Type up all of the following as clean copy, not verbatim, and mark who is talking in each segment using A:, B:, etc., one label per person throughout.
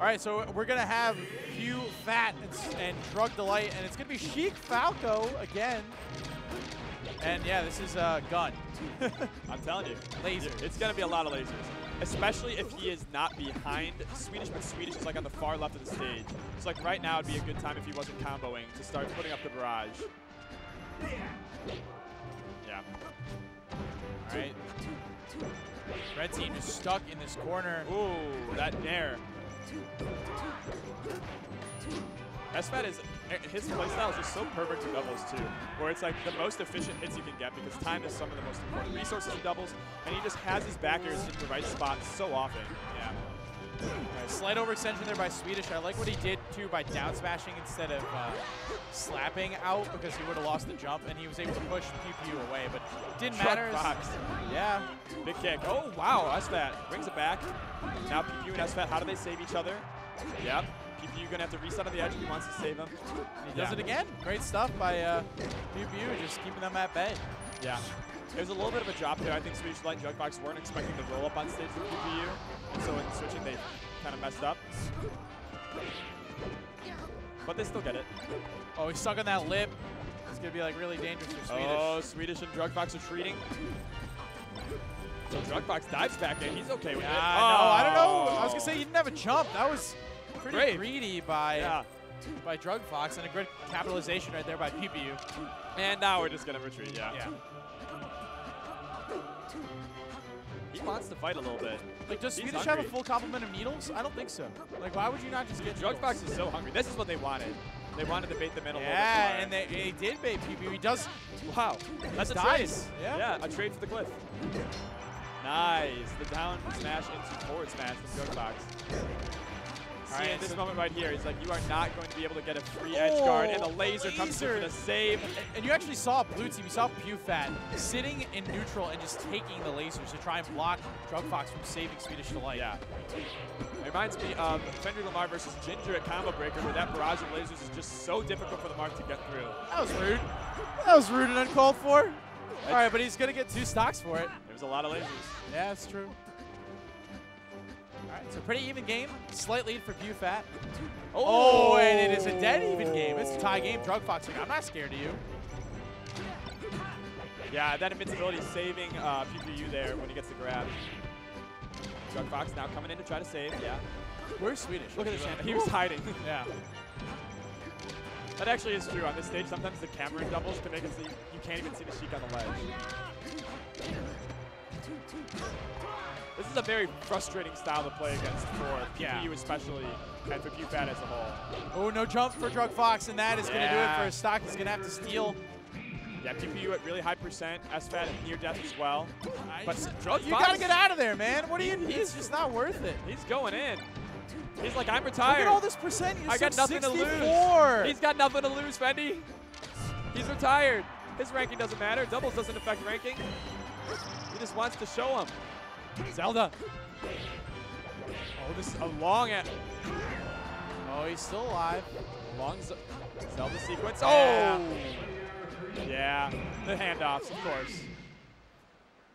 A: All right, so we're going to have PewFat and Drug Delight, and it's going to be Sheik Falco again. And yeah, this is gun.
B: I'm telling you.
A: Lasers.
B: It's going to be a lot of lasers. Especially if he is not behind Swedish, but Swedish is like on the far left of the stage. So like right now would be a good time if he wasn't comboing to start putting up the barrage. Yeah. All right.
A: Red team is stuck in this corner.
B: Ooh, that nair. SFAT is, his playstyle is just so perfect in doubles too, where it's like the most efficient hits you can get because time is some of the most important resources in doubles, and he just has his backers in the right spots so often. Yeah.
A: Right, slight overextension there by Swedish. I like what he did too by down smashing instead of slapping out because he would have lost the jump, and he was able to push PewPewU away, but it didn't matter. Yeah.
B: Big kick. Oh, wow. SFAT brings it back. Now PewPewU and SFAT, how do they save each other? Yep. PewPewU gonna have to reset on the edge if he wants to save him.
A: And he does it again. Great stuff by PewPewU, just keeping them at bay.
B: Yeah. It was a little bit of a drop there. I think Swedish Light and Druggedfox weren't expecting the roll up on stage from PewPewU, and so in switching they kind of messed up. But they still get it.
A: Oh, he's stuck on that lip. It's gonna be like really dangerous for Swedish.
B: Oh, Swedish and Druggedfox retreating. So Druggedfox dives back in. He's okay with it.
A: No, I don't know. I was gonna say he didn't have a jump. That was pretty greedy by Druggedfox, and a good capitalization right there by PewPewU.
B: And now we're just gonna retreat. Yeah. He wants to fight a little bit.
A: Like, does Swedish have a full complement of needles? I don't think so. Like, why would you not just get
B: Druggedfox is so hungry. This is what they wanted. They wanted to bait the middle.
A: Yeah, and they did bait PewPewU. He does.
B: Wow, that's a trade. Yeah, a trade for the cliff. Nice. The down smash into forward smash from Druggedfox. See, in this moment right here, he's like, you are not going to be able to get a free edge guard, and the laser comes through for the save.
A: And you actually saw blue team, you saw PewFat sitting in neutral and just taking the lasers to try and block Druggedfox from saving Swedish Delight.
B: Yeah. It reminds me of FendrickLamar versus Ginger at Combo Breaker, where that barrage of lasers is just so difficult for the Mark to get through.
A: That was rude. That was rude and uncalled for. All right, but he's going to get 2 stocks for it.
B: There's a lot of lasers.
A: Yeah, that's true. All right, so pretty even game. Slight lead for PewFat. Oh, and it is a dead even game. It's a tie game. Druggedfox like, I'm not scared of you.
B: Yeah, that invincibility saving PewPewU there when he gets the grab. Druggedfox now coming in to try to save. Yeah.
A: Where's Swedish?
B: Look at this. He was hiding.
A: Yeah.
B: That actually is true. On this stage, sometimes the camera doubles can make it so you can't even see the Sheik on the ledge. This is a very frustrating style to play against for PewPewU especially, and for PewFat as a whole.
A: Oh, no jump for Druggedfox, and that is going to do it for his stock. He's going to have to steal.
B: Yeah, PewPewU at really high percent, SFAT at near death as well. But
A: you got to get out of there, man. What are you? It's just not worth it.
B: He's going in. He's like, I'm retired.
A: Look at all this percent. You're
B: I got nothing
A: 64.
B: to lose. He's got nothing to lose, Fendi. He's retired. His ranking doesn't matter. Doubles doesn't affect ranking. He just wants to show him. Zelda. Oh, this is a long.
A: Oh, he's still alive.
B: Long Zelda sequence. Oh. Yeah, the handoffs, of course.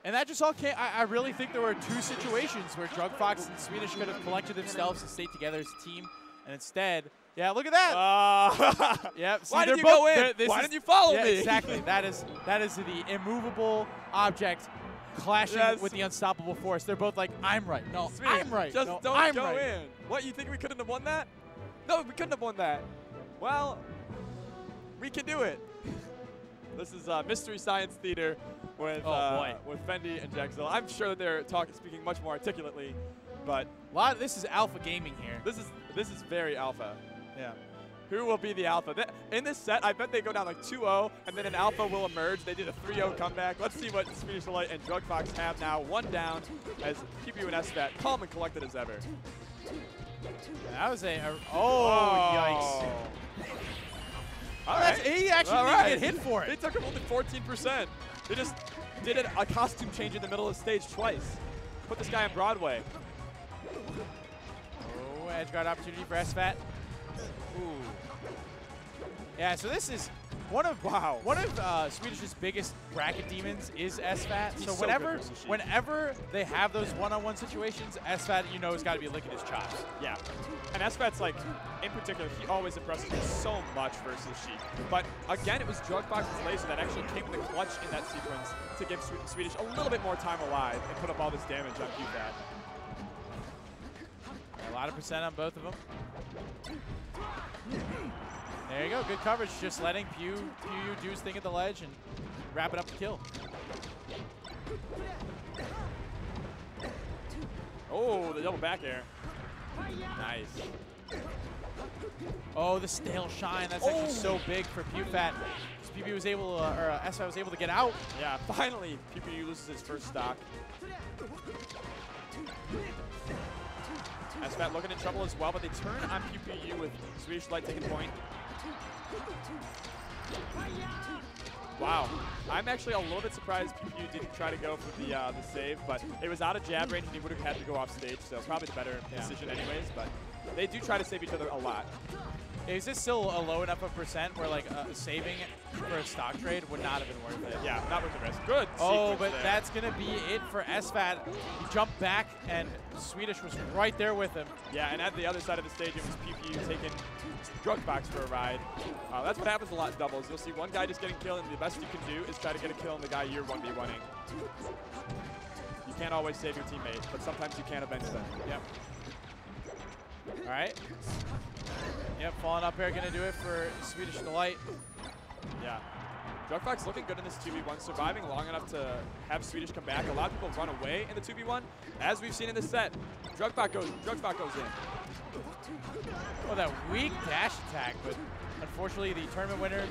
A: And that just all came. I really think there were 2 situations where Druggedfox and Swedish could have collected themselves and stayed together as a team, and instead, yeah, look at that. Yep. See,
B: Why did you go in? Why didn't you follow me?
A: Exactly. That is the immovable object clashing with the unstoppable force. They're both like, I'm right. No, I'm right.
B: Just
A: no,
B: don't go in. What, you think we couldn't have won that? No, we couldn't have won that. Well, we can do it. This is Mystery Science Theater with with Fendi and Jackzilla. I'm sure that they're speaking much more articulately, but
A: this is alpha gaming here.
B: This is very alpha.
A: Yeah.
B: Who will be the alpha? In this set, I bet they go down like 2-0, and then an alpha will emerge. They did a 3-0 comeback. Let's see what Swedish Delight and Druggedfox have now. 1 down as PewPewU and SFAT calm and collected as ever.
A: That was yikes.
B: All right.
A: He actually didn't get hit for it.
B: He took him only 14%. They just did a costume change in the middle of the stage twice. Put this guy on Broadway.
A: Oh, edge guard opportunity for SFAT. Ooh. Yeah, so this is One of Swedish's biggest bracket demons is SFAT. So whenever they have those one-on-one situations, SFAT, you know, has got to be licking his chops.
B: Yeah. And SFAT's like, in particular, he always impresses me so much versus Sheik. But again, it was Druggedfox's laser that actually came in the clutch in that sequence to give Swedish a little bit more time alive and put up all this damage on PewPewU.
A: A lot of percent on both of them. There you go, good coverage. Just letting PewPewU do his thing at the ledge and wrapping up the kill.
B: Oh, the double back air. Nice.
A: Oh, the stale shine. That's actually so big for PewPewU. PewPewU was able, or SFAT was able to get out.
B: Yeah, finally, PewPewU loses his first stock. SFAT looking in trouble as well, but they turn on PewPewU with Swedish Light taking point. Wow. I'm actually a little bit surprised PewPewU didn't try to go for the save, but it was out of jab range and he would have had to go off stage, so probably the better decision anyways, but they do try to save each other a lot.
A: Is this still a low enough of percent where like saving for a stock trade would not have been worth it?
B: Yeah, not worth the risk. Good.
A: Oh, but that's going to be it for SFAT. He jumped back and Swedish was right there with him.
B: Yeah, and at the other side of the stage, it was PewPewU taking Druggedfox for a ride. That's what happens a lot in doubles. You'll see one guy just getting killed, and the best you can do is try to get a kill on the guy you're 1v1ing. You can't always save your teammate, but sometimes you can avenge them.
A: Yep. All right. Yep, falling up here, gonna do it for Swedish Delight.
B: Yeah. Druggedfox looking good in this 2v1, surviving long enough to have Swedish come back. A lot of people run away in the 2v1, as we've seen in this set. Druggedfox goes in.
A: Oh, that weak dash attack, but unfortunately the tournament winner,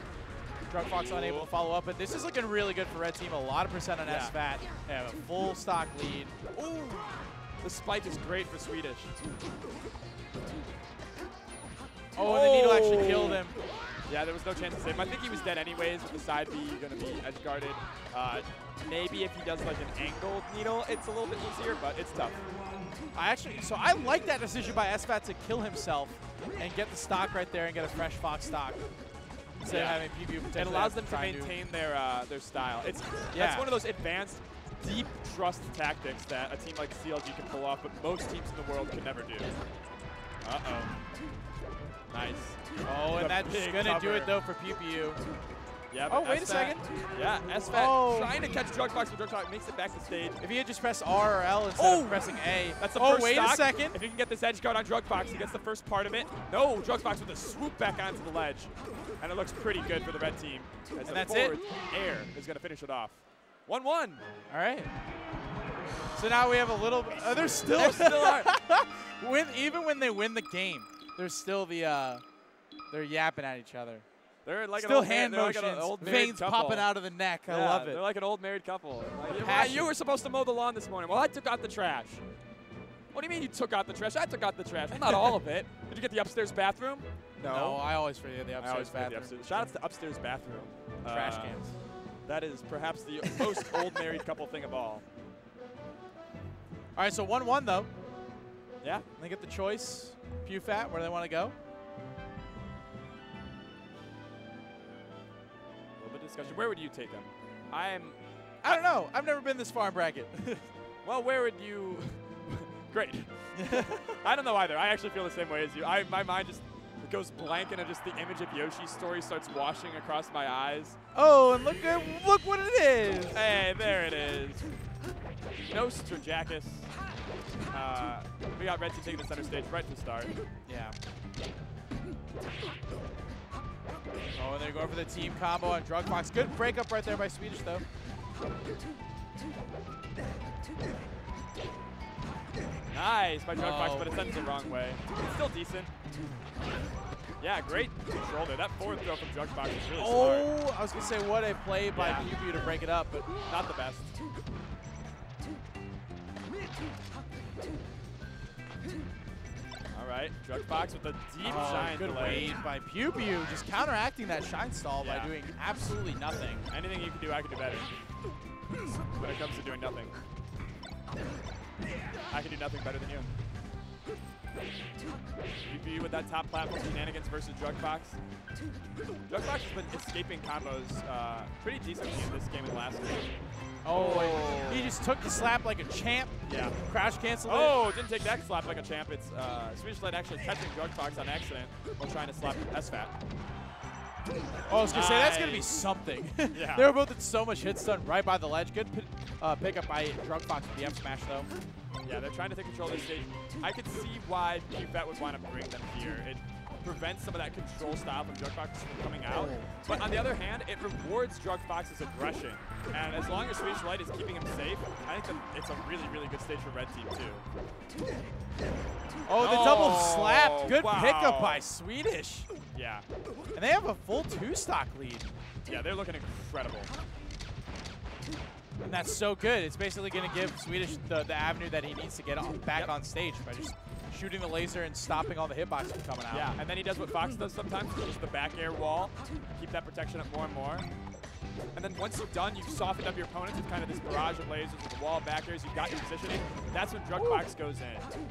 A: Druggedfox, unable to follow up. But this is looking really good for Red Team. A lot of percent on SFAT. They have a full stock lead.
B: Ooh, the spike is great for Swedish.
A: Oh, and the needle actually killed him.
B: Yeah, there was no chance to save him. I think he was dead anyways with the side B going to be edge guarded. Maybe if he does like an angled needle, it's a little bit easier, but it's tough.
A: So I like that decision by SFAT to kill himself and get the stock right there and get a fresh Fox stock instead of having PewPewU potentially.
B: It allows them to maintain their style. That's one of those advanced, deep trust tactics that a team like CLG can pull off, but most teams in the world could never do. Uh-oh. Nice.
A: Oh, and that's going to do it, though, for PewPewU.
B: Yeah,
A: oh, wait a second.
B: Yeah, SFAT trying to catch Druggedfox, but Druggedfox makes it back to stage.
A: If he had just pressed R or L instead of pressing A.
B: That's the first
A: wait
B: stock.
A: A second.
B: If he can get this edge guard on Druggedfox, he gets the first part of it. No, Druggedfox with a swoop back onto the ledge. And it looks pretty good for the red team.
A: And that's it.
B: Air is going to finish it off. 1-1.
A: All right. So now we have a little. They're still
B: are.
A: Even when they win the game, there's still the. They're yapping at each other.
B: They're like
A: still
B: an old
A: hand motions,
B: like
A: veins popping out of the neck. I love it.
B: They're like an old married couple. Like, you were supposed to mow the lawn this morning. Well, I took out the trash. What do you mean you took out the trash? I took out the trash. Well, not all of it. Did you get the upstairs bathroom?
A: No, I always forget the upstairs bathroom.
B: Shout out to the upstairs bathroom.
A: Trash cans.
B: That is perhaps the most old married couple thing of all.
A: All right, so 1-1 though.
B: Yeah.
A: They get the choice. PewFat, where do they want to go?
B: Discussion. Where would you take them?
A: I don't know. I've never been this far in bracket.
B: Well, where would you? Great. I don't know either. I actually feel the same way as you. My mind just goes blank, and just the image of Yoshi's story starts washing across my eyes.
A: Oh, and look what it is.
B: Hey, there it is. Nostra Jackis. We got Red Team taking the center stage right from the start.
A: Yeah. Oh, and they're going for the team combo on Druggedfox. Good breakup right there by Swedish, though.
B: Nice by Druggedfox, but it sends the wrong way. It's still decent. Yeah, great control there. That forward throw from Druggedfox is really smart.
A: I was going to say, what a play by PewPewU to break it up, but
B: not the best. All right, Druggedfox with a deep shine
A: good
B: delay.
A: wait by PewPewU, just counteracting that shine stall by doing absolutely nothing.
B: Anything you can do, I can do better. When it comes to doing nothing. I can do nothing better than you. PewPewU with that top platform shenanigans versus Druggedfox. Druggedfox has been escaping combos pretty decently in this game and last game.
A: Oh, he just took the slap like a champ.
B: Yeah.
A: Crash canceled it.
B: Oh, didn't take that slap like a champ. It's Swedish Light actually catching Druggedfox on accident while trying to slap SFAT.
A: Oh, I was going to say, that's going to be something.
B: Yeah.
A: They were both at so much hit stun right by the ledge. Good pick up by Druggedfox with the F smash, though.
B: Yeah, they're trying to take control of this stage. I could see why PewPewU would want to bring them here. It prevents some of that control style from Druggedfox from coming out. But on the other hand, it rewards Druggedfox's aggression. And as long as Swedish Light is keeping him safe, I think that it's a really, really good stage for red team, too.
A: Oh, the double slap. Good pickup by Swedish.
B: Yeah.
A: And they have a full 2-stock lead.
B: Yeah, they're looking incredible.
A: And that's so good. It's basically going to give Swedish the avenue that he needs to get back on stage by just shooting the laser and stopping all the hitboxes from coming out.
B: Yeah, and then he does what Fox does sometimes, just the back air wall, keep that protection up more and more. And then once you're done, you've softened up your opponents with kind of this barrage of lasers with the wall back airs, you've got your positioning. That's when Druggedfox goes in.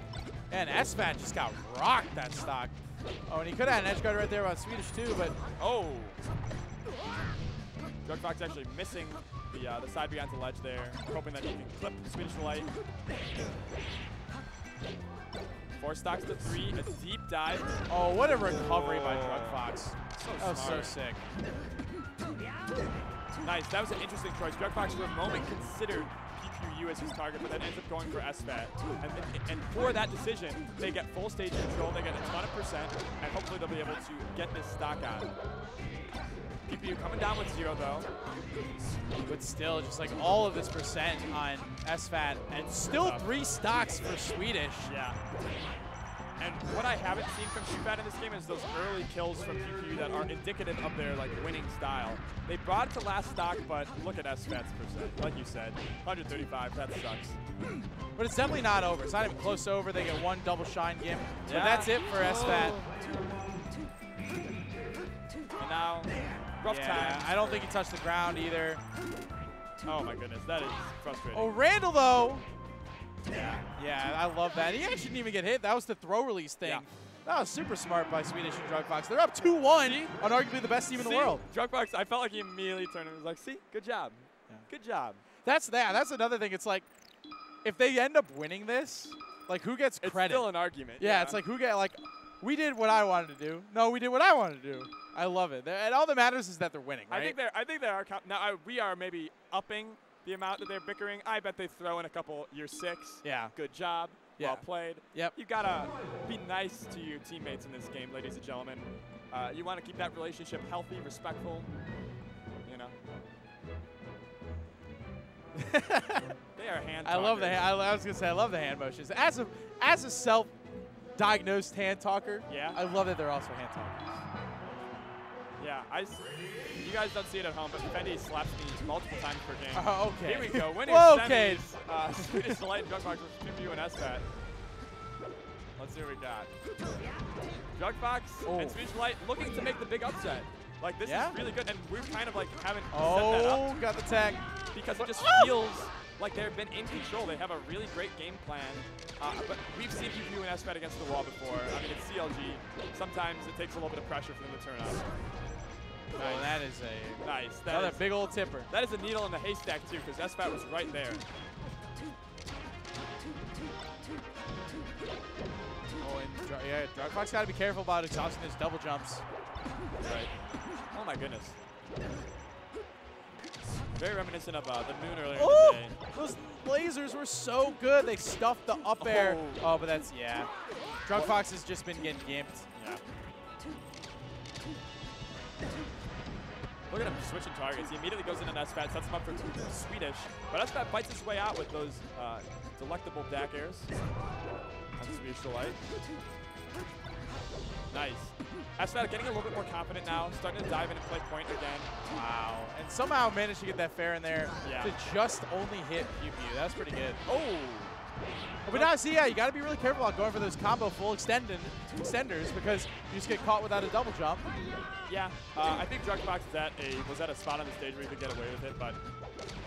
A: And SFAT just got rocked that stock. Oh, and he could have had an edge guard right there on Swedish too, but
B: oh. Druggedfox actually missing the side behind the ledge there, hoping that he can clip Swedish Light. 4 stocks to 3, a deep dive.
A: Oh, what a recovery by Druggedfox. That was so sick.
B: Nice, that was an interesting choice. Druggedfox for a moment considered PewPewU as his target, but then ends up going for SFAT. And for that decision, they get full stage control, they get a ton of percent, and hopefully they'll be able to get this stock on. PewPewU coming down with 0 though.
A: But still, just like all of this percent on SFAT, and still 3 stocks for Swedish.
B: Yeah. And what I haven't seen from SFAT in this game is those early kills from PewPewU that are indicative of their winning style. They brought it to last stock, but look at SFAT's percent. Like you said, 135, that sucks.
A: But it's definitely not over. It's not even close to over. They get 1 double shine gimp. Yeah. But that's it for SFAT.
B: And now, rough time.
A: I don't think he touched the ground either.
B: Oh my goodness, that is frustrating.
A: Oh, Randall though. Yeah, I love that. He actually didn't even get hit. That was the throw release thing. Yeah. That was super smart by Swedish and Druggedfox. They're up 2-1 on arguably the best team in the world.
B: Druggedfox, I felt like he immediately turned and was like, see, good job. Yeah. Good job.
A: That's another thing. It's like, if they end up winning this, like, who gets credit?
B: It's still an argument.
A: Yeah, it's like, who get, like, we did what I wanted to do. No, we did what I wanted to do. I love it. And all that matters is that they're winning, right?
B: I think they are. Now, we are maybe upping the amount that they're bickering. I bet they throw in a couple year 6.
A: Yeah.
B: Good job.
A: Yeah.
B: Well played.
A: Yep.
B: You gotta be nice to your teammates in this game, ladies and gentlemen. You want to keep that relationship healthy, respectful. You know. They are hand.
A: I love the hand. I was gonna say I love the hand motions. As a self-diagnosed hand talker,
B: yeah.
A: I love that they're also hand talkers.
B: Yeah, you guys don't see it at home, but Fendi slaps me multiple times per game.
A: Oh, okay.
B: Here we go. Winning
A: okay.
B: semis. Swedish Light and Druggedfox versus PewPewU and SFAT. Let's see what we got. Druggedfox and Swedish Light looking to make the big upset. Like, this is really good, and we're kind of like haven't set that up.
A: Got the tag.
B: Because it just feels like they've been in control. They have a really great game plan. But we've seen PewPewU and SFAT against the wall before. I mean, it's CLG. Sometimes it takes a little bit of pressure for them to turn up.
A: Nice. Oh, that is a
B: nice.
A: Another big old tipper.
B: That is a needle in the haystack too, because SFAT was right there.
A: Oh, and Druggedfox got to be careful about exhausting his double jumps.
B: Right. Oh my goodness. Very reminiscent of the moon earlier in the day.
A: Those lasers were so good. They stuffed the up air. Oh, but that's Druggedfox has just been getting gimped.
B: Yeah. Look at him switching targets. He immediately goes in on SFAT, sets him up for Swedish. But SFAT fights his way out with those delectable back airs on Swedish Delight. Nice. SFAT getting a little bit more confident now, starting to dive in and play point again.
A: Wow. And somehow managed to get that fair in there to just only hit PewPewU. That's pretty good.
B: Oh!
A: But now, see, you got to be really careful about going for those combo full extenders because you just get caught without a double jump.
B: Yeah, I think Druggedfox was at a spot on the stage where he could get away with it, but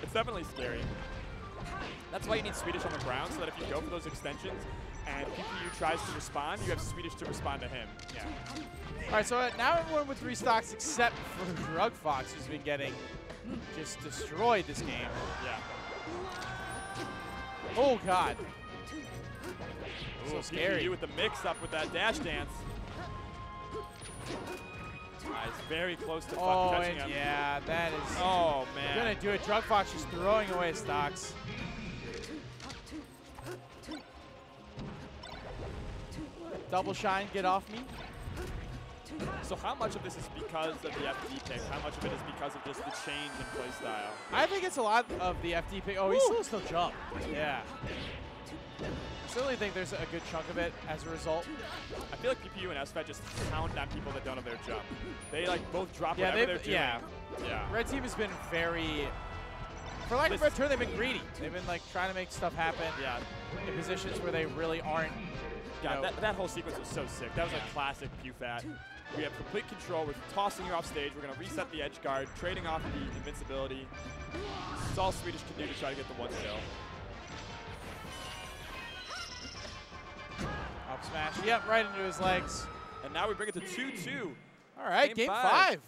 B: it's definitely scary. That's why you need Swedish on the ground, so that if you go for those extensions, and PewPewU tries to respond, you have Swedish to respond to him.
A: Yeah. All right, so now everyone with restocks except for Druggedfox, who's been getting just destroyed this game.
B: Yeah.
A: Oh, God.
B: Ooh,
A: So scary.
B: PewPewU with the mix-up with that dash dance. He's very close to catching him.
A: Yeah, that is
B: man.
A: gonna do it. Druggedfox just throwing away stocks. Double shine, get off me.
B: So how much of this is because of the FD pick? How much of it is because of just the change in play style?
A: I think it's a lot of the FD pick. Oh, he still jump. Yeah. I certainly think there's a good chunk of it as a result.
B: I feel like PewPewU and SFAT just pound on people that don't have their jump. They like both drop whatever they're doing.
A: Yeah. Red team has been very, for lack of a better term, they've been greedy. They've been like trying to make stuff happen.
B: Yeah.
A: In positions where they really aren't.
B: God, that whole sequence was so sick. That was like classic PewFat. We have complete control. We're tossing you off stage. We're going to reset the edge guard, trading off the invincibility. It's all Swedish can do to try to get the one kill.
A: Up smash. Yep, right into his legs.
B: And now we bring it to 2-2.
A: All right, game 5.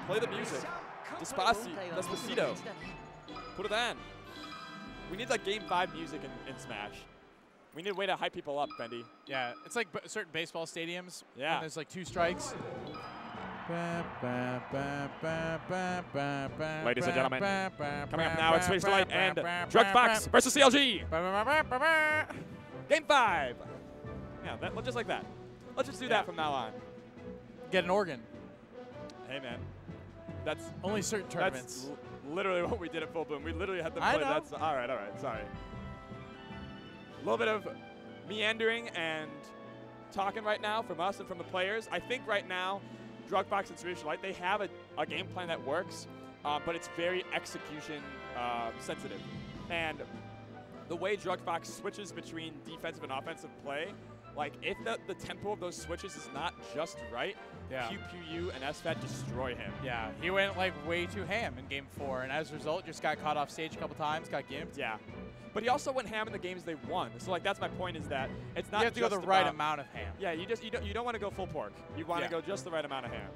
B: Play the music. Despacito. Put it on. We need like game 5 music in Smash. We need a way to hype people up, Bendy.
A: Yeah, it's like certain baseball stadiums.
B: Yeah.
A: When there's like 2 strikes.
B: Ladies and gentlemen, coming up now, it's Swedish Delight and Druggedfox versus CLG. Game 5. Yeah, just like that. Let's just do that from now on.
A: Get an organ.
B: Hey, man. That's
A: only certain tournaments.
B: That's literally what we did at Full Boom. We literally had them play. That's all right. Sorry. A little bit of meandering and talking right now from us and from the players. I think right now, Druggedfox and Swedish Delight, they have a game plan that works, but it's very execution sensitive. And the way Druggedfox switches between defensive and offensive play, like if the tempo of those switches is not just right, PewPewU and SFAT destroy him. Yeah, he went like way too ham in game 4, and as a result, just got caught off stage a couple times, got gimped. Yeah, but he also went ham in the games they won. So like that's my point, is that it's not. You have to go the right amount of ham. Yeah, you don't want to go full pork. You want to go just the right amount of ham.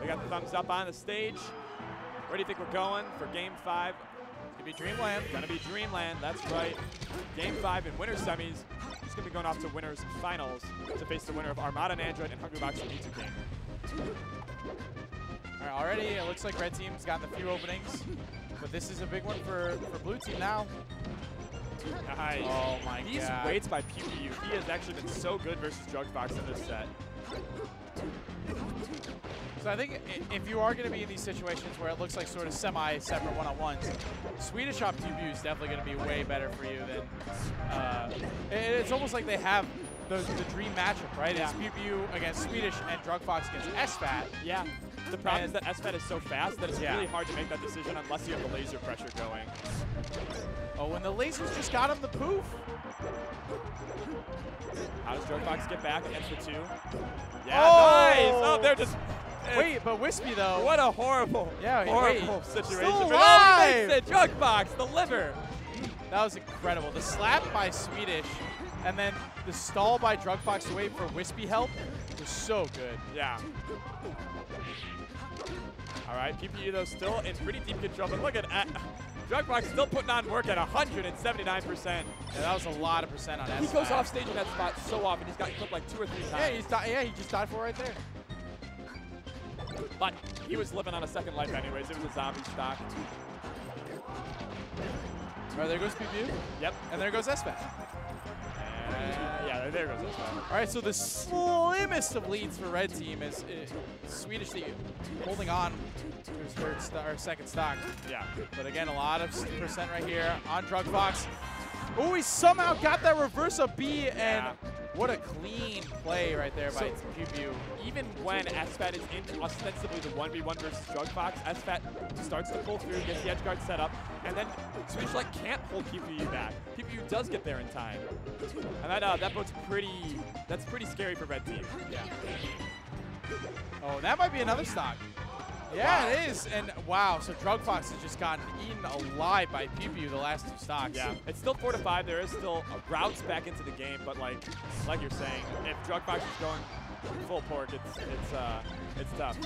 B: They got the thumbs up on the stage. Where do you think we're going for game 5? It's gonna be Dreamland. Gonna be Dreamland. That's right. Game 5 in winners semis. It's gonna be going off to winners finals to face the winner of Armada and Android and Hungrybox and E2 King. All right, already it looks like red team's gotten a few openings, but this is a big one for blue team now. Nice. Oh my God. These waits by PewPewU. He has actually been so good versus Druggedfox in this set. So I think if you are going to be in these situations where it looks like sort of semi-separate one-on-ones, Swedish on PewPewU is definitely going to be way better for you than. It's almost like they have the dream matchup, right? It's PewPewU against Swedish and Druggedfox against SFAT. Yeah. The problem is that SFAT is so fast that it's really hard to make that decision unless you have the laser pressure going. Oh, and the lasers just got him the poof. How does Druggedfox get back against the 2? Yeah, nice! Oh, they're just... Wait, but Wispy, though. What a horrible situation. Still alive! Oh, he makes it! Druggedfox, the liver! That was incredible. The slap by Swedish and then the stall by Druggedfox to wait for Wispy help was so good. Yeah. All right, PewPewU, though, still in pretty deep control. But look at Druggedfox still putting on work at 179%. Yeah, that was a lot of percent on SFAT. He goes off stage in that spot so often. He's gotten clipped like 2 or 3 times. Yeah, he just died for right there. But he was living on a second life anyways. It was a zombie stock. All right, there goes PewPewU. Yep. And there goes SFAT. Yeah, there goes SFAT. All right, so the slimmest of leads for red team is Swedish holding on to his second stock. Yeah. But again, a lot of percent right here on Druggedfox. Oh, he somehow got that reverse of B, and what a clean play right there by PewPewU. Even when SFAT is in ostensibly the 1v1 versus Druggedfox, SFAT starts to pull through, gets the edge guard set up, and then Swedish can't hold PewPewU back. PewPewU does get there in time. And that boat's pretty scary for red team. Yeah. Oh, that might be another stock.
A: Yeah, wow. It is. And wow, so Druggedfox has just gotten eaten alive by PewPewU the last 2 stocks.
B: Yeah, it's still 4-5. There is still routes back into the game, but like you're saying, if Druggedfox is going full pork, it's tough.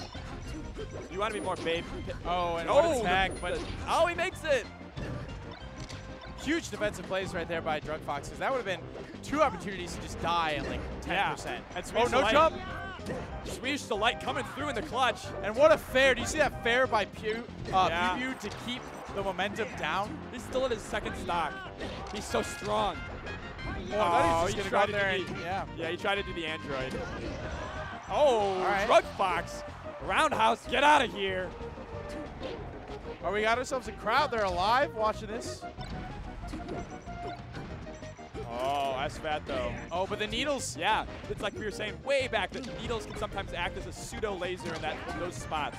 B: You want to be more babe.
A: Oh, and what a tag, but
B: oh, he makes it.
A: Huge defensive plays right there by Druggedfox, because that would have been 2 opportunities to just die at like 10%.
B: Yeah. And
A: oh, no jump.
B: Swedish Delight coming through in the clutch.
A: And what a fair. Do you see that fair by PewPewU to keep the momentum down?
B: He's still in his 2nd stock. He's so strong.
A: Oh, I thought he was just going to go there and,
B: yeah, he tried to do the Android. Oh, right. Druggedfox. Roundhouse, get out of here.
A: Oh, we got ourselves a crowd. They're alive watching this.
B: Oh, SFAT though.
A: Oh, but the needles.
B: Yeah, it's like we were saying way back that needles can sometimes act as a pseudo laser in those spots.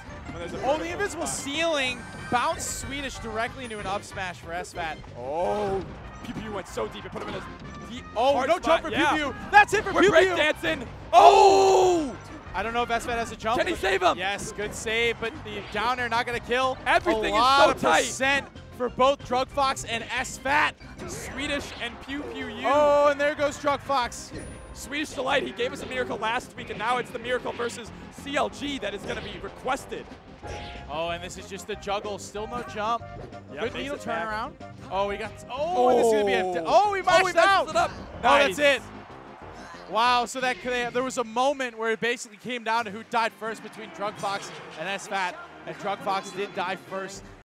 A: Oh, the invisible ceiling bounced Swedish directly into an up smash for SFAT.
B: Oh, PewPewU went so deep. It put him in a deep.
A: Oh, no jump for PewPewU. That's it for PewPewU.
B: We're breakdancing. Oh!
A: I don't know if SFAT has a jump.
B: Can he save him?
A: Yes, good save, but the downer not going to kill.
B: Everything
A: is so
B: tight.
A: Percent for both Druggedfox and SFAT.
B: Swedish and PewPewU.
A: Oh, and there goes Druggedfox.
B: Swedish Delight, he gave us a miracle last week, and now it's the miracle versus CLG that is going to be requested.
A: Oh, and this is just the juggle. Still no jump.
B: Yep,
A: good needle turnaround. Oh, we got.
B: This is
A: gonna be a. Oh, we mashed out.
B: It up.
A: Oh, nice. That's it. Wow. So that there was a moment where it basically came down to who died first between Druggedfox and SFAT, and Druggedfox did die first.